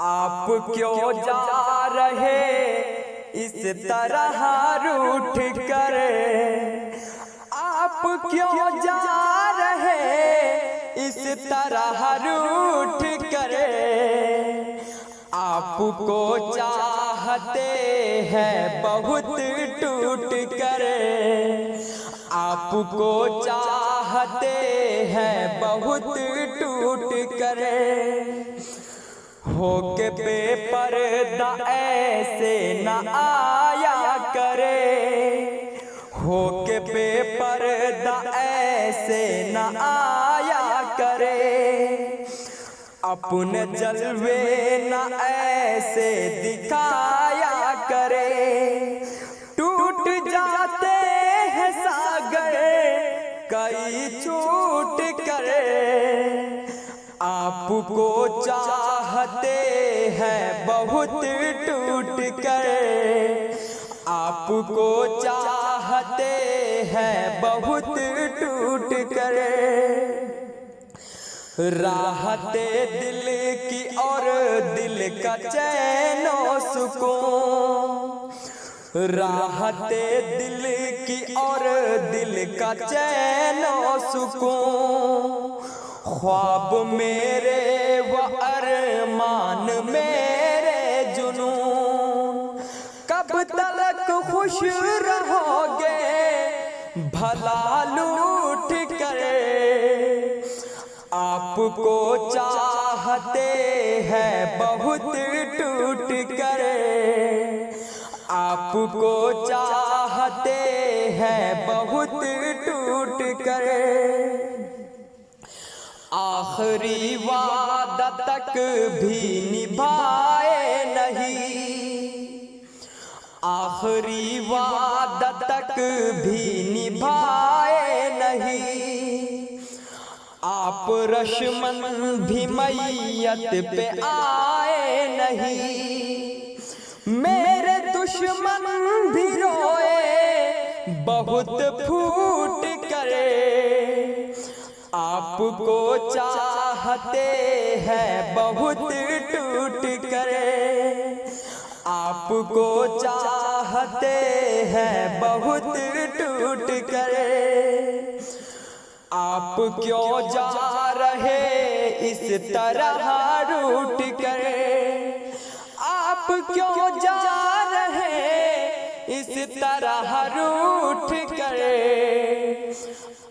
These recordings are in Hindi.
आप क्यों जा रहे इस तरह रूठ कर, आप क्यों जा रहे इस तरह रूठ कर। आपको चाहते हैं बहुत टूट कर, आपको चाहते हैं बहुत टूट कर। होके बेपर्दा ऐसे न आया करे, होके बेपर्दा ऐसे न आया करे। अपने जलवे न ऐसे दिखाया करे, टूट जाते हैं सागर कई छूट करे। आपको चाहते हैं बहुत टूट कर, आपको चाहते हैं बहुत टूट कर। राहते दिल की और दिल का चैन और सुकून, राहते दिल की और दिल का चैन और सुकून। ख्वाब मेरे व अरमान मेरे जुनून, कब तक खुश रहोगे भला लूट कर। आपको चाहते हैं बहुत टूट कर, आपको चाहते हैं बहुत टूट कर। आखिरी वादा तक भी निभाए नहीं, आखिरी वादा तक भी निभाए नहीं। आप रश्मन भी मैयत पे आए नहीं, मेरे दुश्मन भी रोए बहुत फूट करे। आपको चाहते हैं बहुत टूट कर, आपको चाहते हैं बहुत टूट कर। आप क्यों जा रहे इस तरह रूठ कर, आप क्यों जा रहे इस तरह रूठ कर।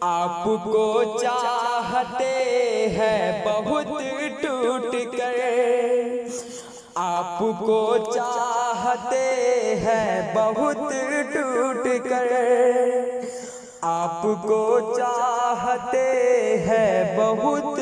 आपको चाहते हैं बहुत टूट कर, आपको चाहते हैं बहुत टूट कर। आपको चाहते हैं बहुत